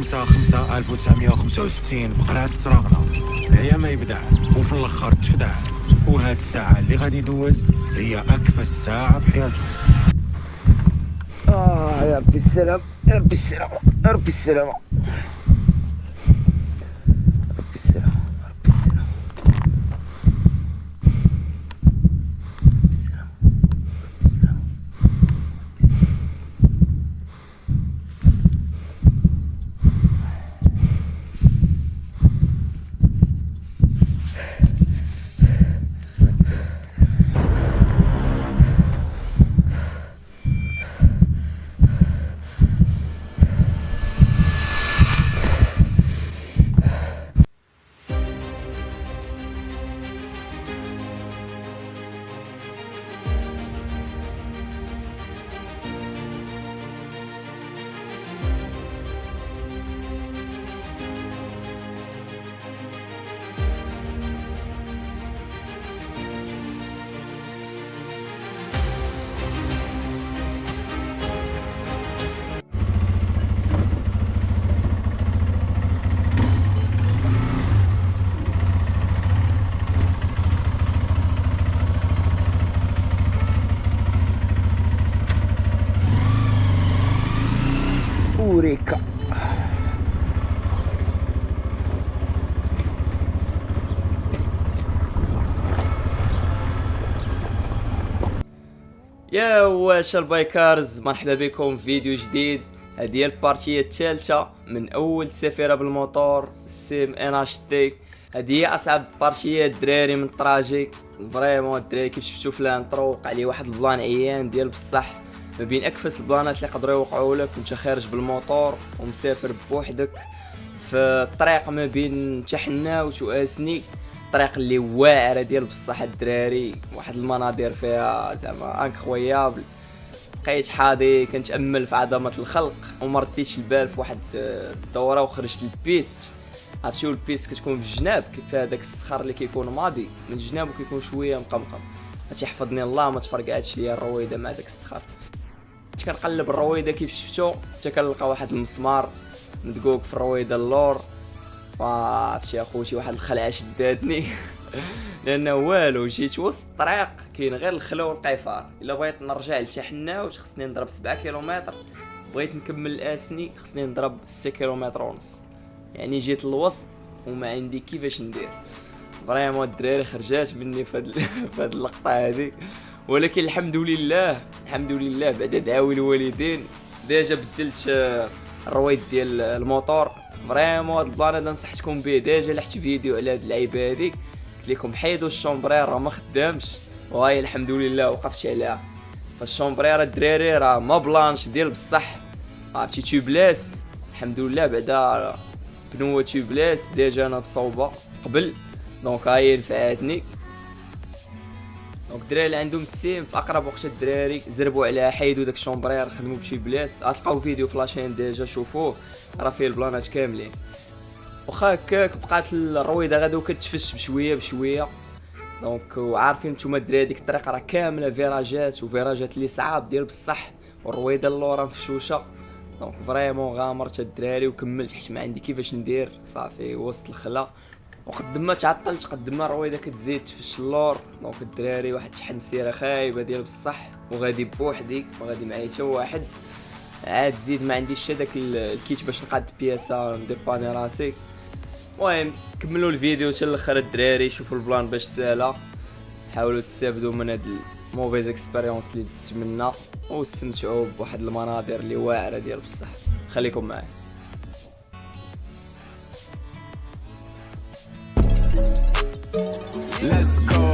5/5/1965 بقرات سراغنا هي ما يبدع وفي الاخر تفدع. وهاد الساعة اللي غادي يدوز هي أكفس ساعة في حياته. يا ربي السلام، يا ربي السلام، يا ربي السلام، يا ربي السلام، يا ربي السلام، السلام، السلام. أوريكا. يا واش البايكارز، مرحبا بكم في فيديو جديد. هذه هي البارتيه الثالثه من اول سفيره بالموتور سيم ان اش تي. هذه هي اصعب بارتيه الدراري من الطراجي. فريمون الدراري كيف شفتوا في الانترو وقع لي واحد البلان عيان ديال بصح، ما بين اكفس البلانات اللي يقدروا يوقعوا لك وانت خارج بالموتور ومسافر بوحدك في الطريق ما بين تحناوت واسني. الطريق اللي واعره ديال بصح الدراري، واحد المناظر فيها زعما انكرويابل. بقيت حاضي كنتامل في عظمه الخلق وما رديتش البال في واحد الدوره وخرجت للبيست. عرفتوا البيست كتكون في الجناب كيف هذاك الصخر اللي كيكون ماضي من الجناب وكيكون شويه مقمقم. ما تيحفظني الله ما تفرقعتش ليا الرويده مع داك الصخر. كنت كنقلب الرويده كيف شفتو حتى كنلقى واحد المسمار مدقوق في الرويده اللور. عرفتي اخوتي واحد الخلعه شداتني لانه والو جيت وسط الطريق كاين غير الخلا والقفار. الا بغيت نرجع لتحناوت خصني نضرب 7 كيلومتر، بغيت نكمل الاسني خصني نضرب 6 كيلومتر ونص. يعني جيت للوسط وما عندي كيفاش ندير. فريمون الدراري خرجات مني في هاد اللقطه هذه، ولكن الحمد لله الحمد لله بعد دعاوي الوالدين ديجا بدلت الرويد ديال الموتور. فريمون هاد البلان هذا نصحتكم به ديجا، لحت فيديو على هاد اللعيبه هذيك قلت لكم حيدوا الشومبرير راه ما خدامش، وهاي الحمد لله وقفت عليها. فالشومبرير الدراري راه ما بلانش ديال بصح، عرفتي تيوبلاس. الحمد لله بعدا بنوه تيوبلاس ديجا انا بصوبه قبل، دونك هاي نفعتني. دونك الدراري اللي عندهم السيم في اقرب وقت الدراري زربوا عليها حيدوا داك الشومبرير خدموا بشي بلاص. غتلقاو فيديو في لاشين ديجا شوفوه راه فيه البلانات كاملين. واخا هكاك بقات الرويده غادي وكتفش بشويه بشويه. دونك وعارفين نتوما الدراري ديك الطريق راه كامله فيراجات وفيراجات اللي صعاب ديال بصح، والرويده اللورا مفشوشه. دونك فريمون غامرت الدراري وكملت حيت ما عندي كيفاش ندير صافي وسط الخلا. وقد ما تعطلت قد ما الرويده كتزيد تفش اللور. دونك الدراري واحد شحال سيره خايبه ديال بصح وغادي بوحدي وغادي معايا حتى واحد. عاد زيد ما عنديش حتى داك الكيت باش نقاد بياسه نديباني راسي. المهم كملوا الفيديو حتى الاخر الدراري، شوفوا البلان باش ساهله، حاولوا تستافدوا من هاد الموفيز اكسبيريونس اللي دزت منا واستمتعوا بواحد المناظر اللي واعره ديال بصح. خليكم معايا. Let's go.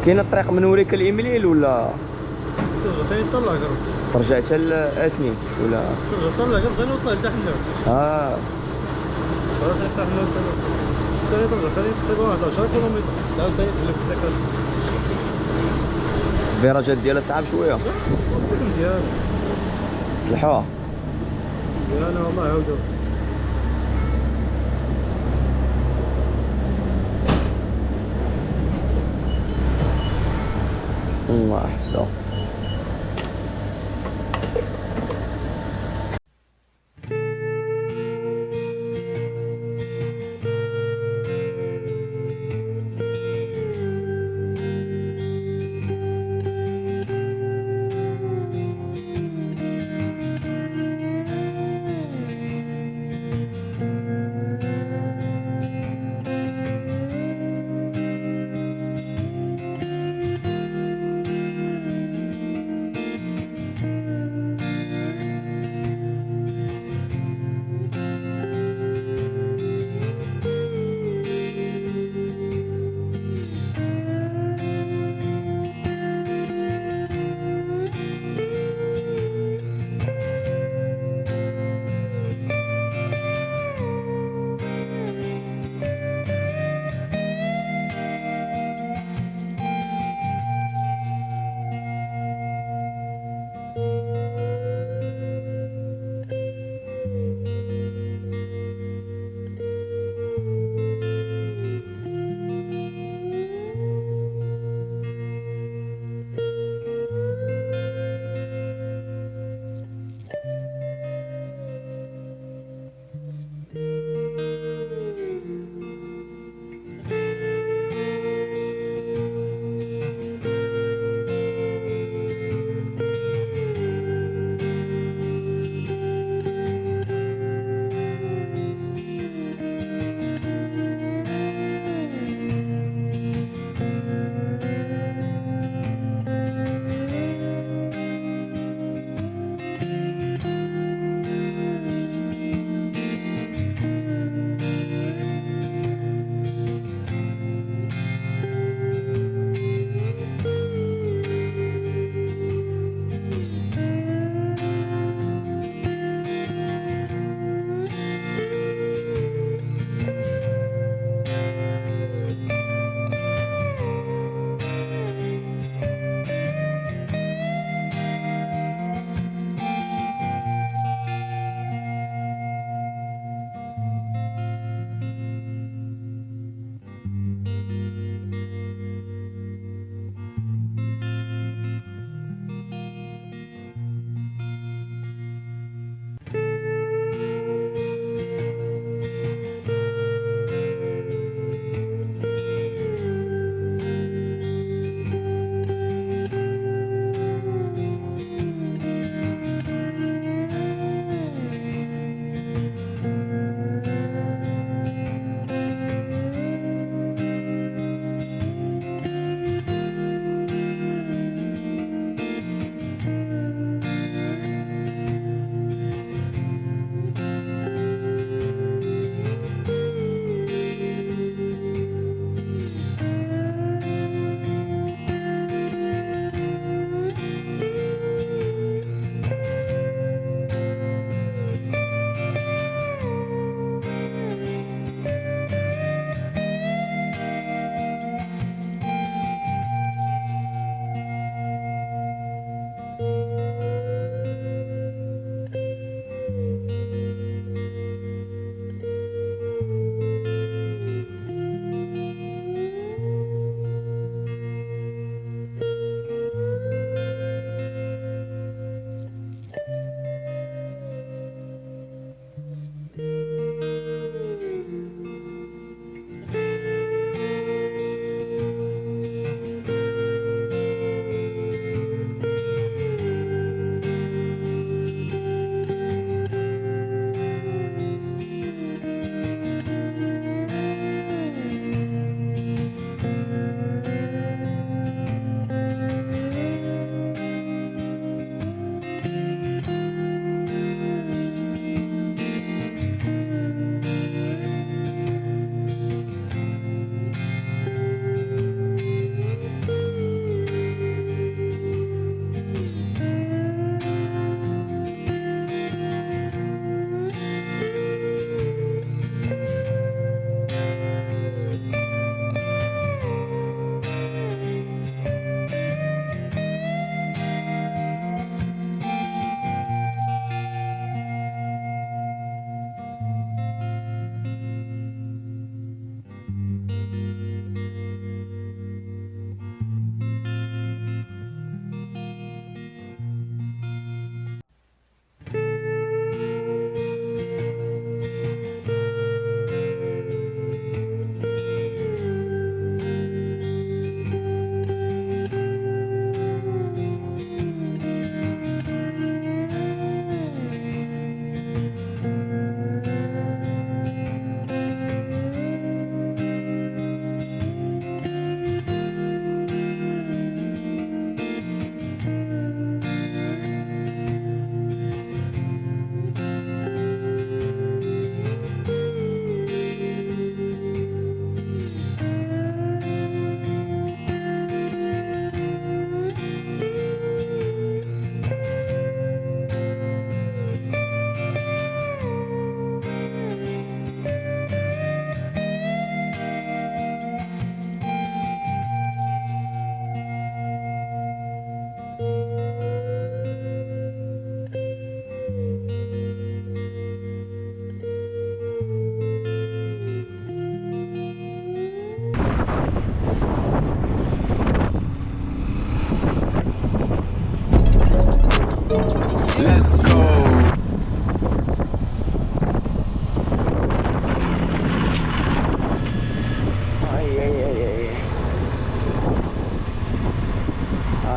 كاين الطريق من وريك الإيميليل ولا ترجع حتى يطلع كرة ترجع حتى لأسنين ولا ترجع طلع كرة غير وطلع لتحت اه طلع تحت حنا ثاني ترجع ثاني تقريبا 11 كيلومتر عاود ثاني تحلف في داك الفيراجات ديالها صعاب شويه مزيان صلحوها. مزيانة والله عاودوا الله يحفظها.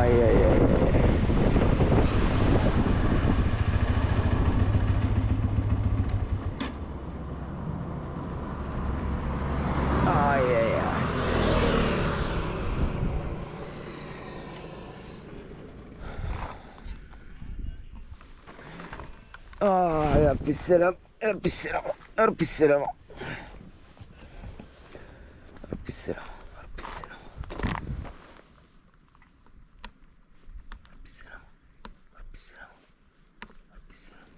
اي اي اي اي اي اي. يا ربي السلام، يا ربي السلام، يا ربي السلام، يا ربي السلام، يا ربي السلام، ربي السلام، ربي السلام، ربي السلام.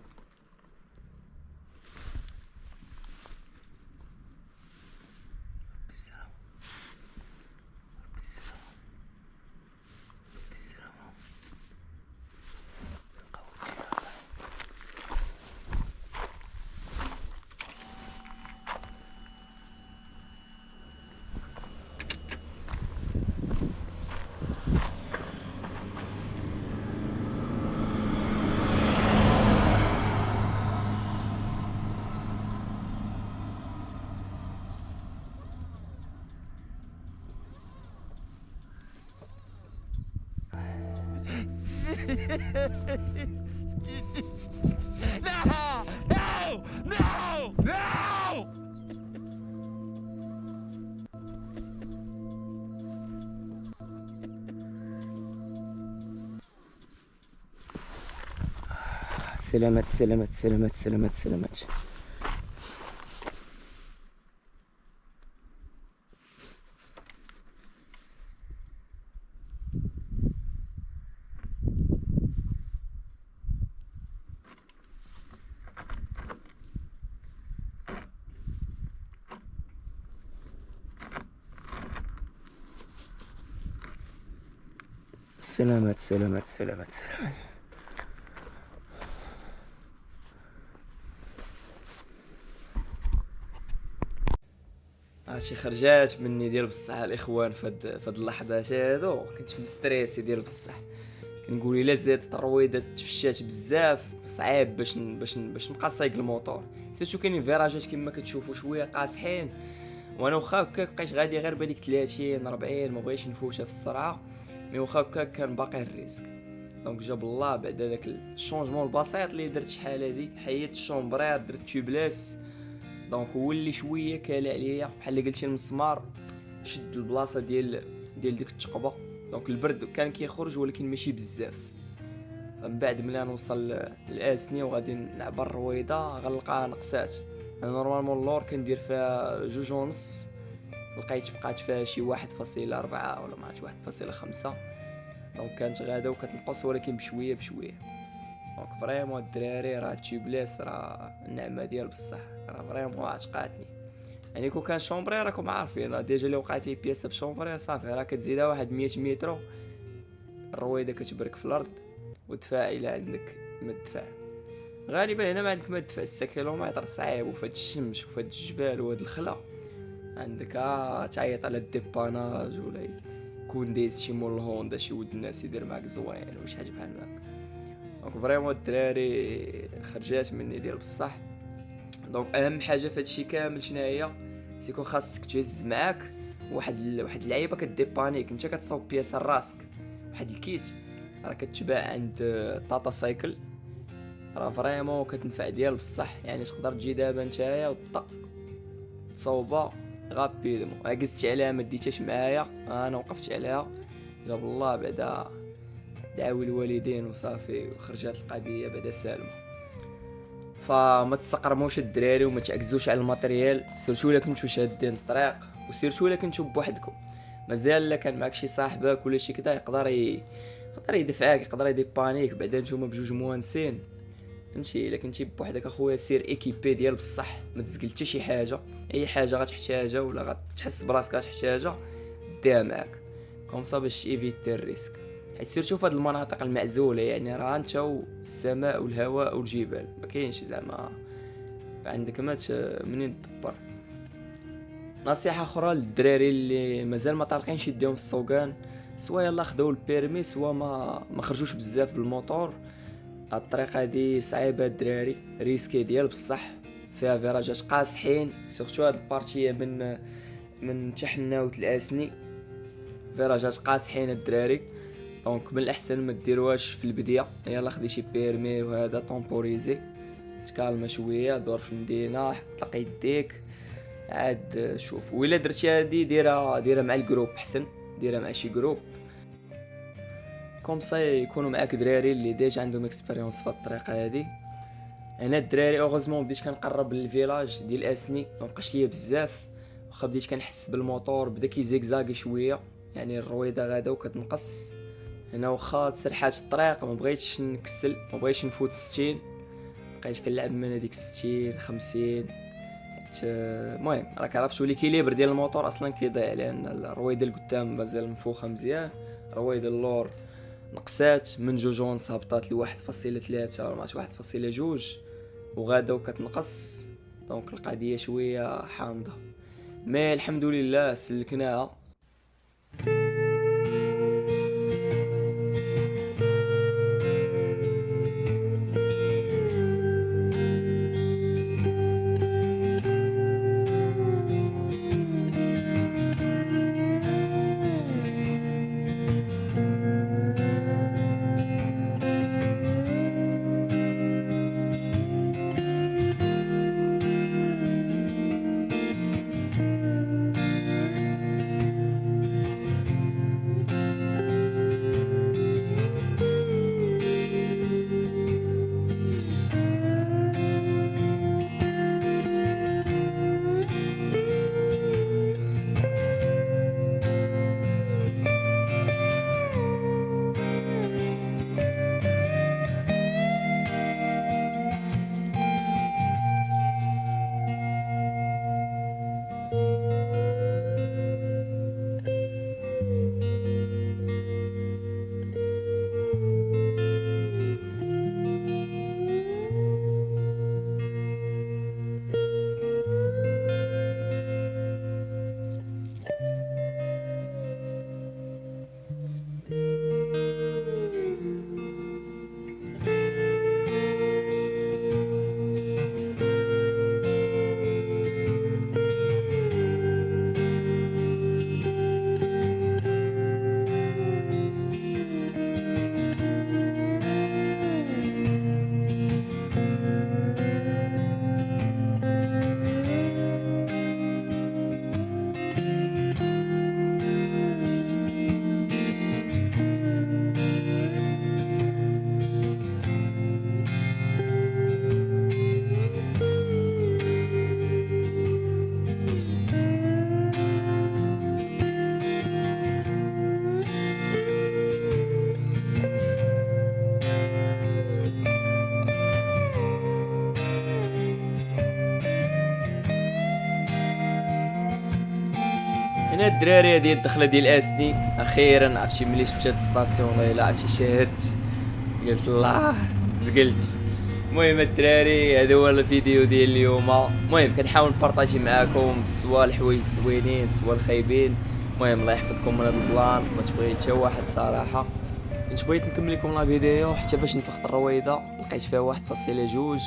ربي السلام، ربي السلام، ربي السلام. قوتي يا الله. سلامات سلامات سلامات سلامات سلامات. سلامات سلامات سلامات سلامات. شي خرجات مني ديال بصح الاخوان فهاد اللحظات هادو كنت مستريسي ديال بصح. كنقول الا زادت الرويضه تفشات بزاف صعيب باش نبقى سايق الموطور، سيرتو كاينين فيراجات كما كتشوفوا شويه قاصحين، وانا واخا هكاك بقيت غادي غير بهاديك 30 40 ما بغيتش نفوتها في السرعه، مي واخا هكاك كان باقي الريسك. دونك جاب الله بعد داك الشونجمون البسيط اللي درت شحال هادي، حيدت الشومبرير درت تيوبلاس، دونك ولي شويه كالي عليا بحال اللي قلتي المسمار شد البلاصه ديال ديك الثقبه. دونك البرد كان كيخرج ولكن ماشي بزاف. من بعد ملي نوصل لاسني وغادي نعبر الرويضه غنلقاها نقصات. انا نورمالمون اللور كندير فيها 2.5، لقيت بقات فيها شي 1.4 ولا ما عرفتش 1.5. دونك كانت غاده وكتنقص ولكن بشويه بشويه. دونك فريمون الدراري راه تيوبليس راه النعمه ديال بصح، راه فريمون عتقاتني. يعني كون كان شومبري راكم عارفين ديجا اللي وقعت لي بياسه بشومبري صافي راه كتزيدها واحد 100 متر الرويضه كتبرك في الارض ودفاع الى عندك مدفع. غالبا هنا ما عندك مدفع 6 كيلومتر صعيب، وفهاد الشمس وفهاد الجبال وهاد الخلا عندك تعيط على الديباناج ولا يكون دايز شي مول هوندا شي ود الناس يدير معاك زوين ولا شي حاجه بحال هكا. دونك فريمون الدراري خرجات مني ديال بصح. دونك اهم حاجه فهادشي كامل شناهي، سيكون خاصك تهز معاك واحد اللعيبه كديبانيك انت كتصاوب بياسه راسك. واحد الكيت راه كتباع عند طاطا سايكل، راه فريمون كتنفع ديال بصح. يعني تقدر تجي دابا نتايا وطق تصاوبها غابيدمون. عكزت عليها ما ديتهاش معايا، انا وقفت عليها جاب الله بعدا دعاوي الوالدين وصافي وخرجت القضيه بعدا سالمه. فما تسقرموش الدراري وما تعكزوش على الماتريال، سيرتو الا كنتو شادين الطريق وسيرتو الا كنتو بوحدكم. مازال الا كان معك شي صاحبك ولا شي كذا يقدر يدفعك، يقدر يديبانيك بعدا نتوما بجوج موانسين فهمتي. الا كنتي بوحدك اخويا سير ايكيبي ديال بصح، ما تزقل حتى شي حاجه، اي حاجه غتحتاجها ولا غتحس براسك غتحتاجها ديها معاك كومصا باش ايفيتي الريسك. حيت سيرتو في هاد المناطق المعزوله يعني راه انت والسماء والهواء والجبال ما كاينش زعما عندك منين تدبر. نصيحه اخرى للدراري اللي مازال ما طالقينش يديهم في السوقان، سوا يلا خداو البيرمي سوا ما خرجوش بزاف بالموتور. الطريقه دي صعيبه الدراري، ريسكي ديال بصح، فيها فيراجات قاصحين سورتو هاد البارتيه من تحناوت الاسني فيراجات قاصحين الدراري. دونك من الاحسن ما ديروهاش في البدايه. يلا خدي شي بيرمي وهذا طومبوريزي، تكالما شويه، دور في المدينه، طلق يديك عاد شوف. وإلا درتي هادي ديرها مع الجروب احسن، ديرها مع شي جروب كومسا يكونوا معاك دراري اللي ديجا عندهم اكسبيريونس في الطريقه هادي. انا الدراري اوغوزمون بديت كنقرب للفيلاج ديال اسني، مابقاش ليا بزاف، واخا بديت كنحس بالموتور بدا كيزيكزاغي شويه، يعني الرويضه غادا وكتنقص. انا واخا تسرحات الطريق ما بغيتش نكسل، ما بغيتش نفوت 60، بقيت كنلعب من هذيك 60 50. المهم راك عرفتوا ليكيليبر ديال الموتور اصلا كيضيع، لان الرويضه القدام مازال منفوخه مزيان، الرويضه اللور نقصات من 2 ونص هبطات ل 1.3 ولا 1.2 وغادا وكتنقص. دونك القضيه شويه حامضه، مي الحمد لله سلكناها. هنا الدراري هادي الدخله ديال اسني اخيرا. عرفتي ملي شفت هاد الستاسيون والله الا عرفتي شاهدت قلت الله تزقلت. المهم الدراري هذا هو الفيديو ديال اليوم. المهم كنحاول نبارطاجي معاكم سوا الحوايج زوينين سوا الخايبين. المهم الله يحفظكم من هذا البلان، ما تبغي حتى واحد صراحه. كنت بغيت نكمل لكم لا فيديو حتى فاش نفخت الرويضه لقيت فيها 1.2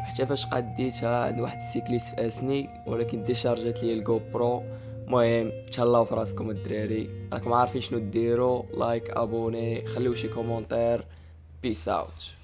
وحتى فاش قديتها عند واحد السيكليس في اسني، ولكن ديشارجات لي الجو برو. المهم تهلاو في راسكم الدراري، راكم عارفين شنو ديروا، لايك ابوني، خليو شي كومونتير، بيس اوت.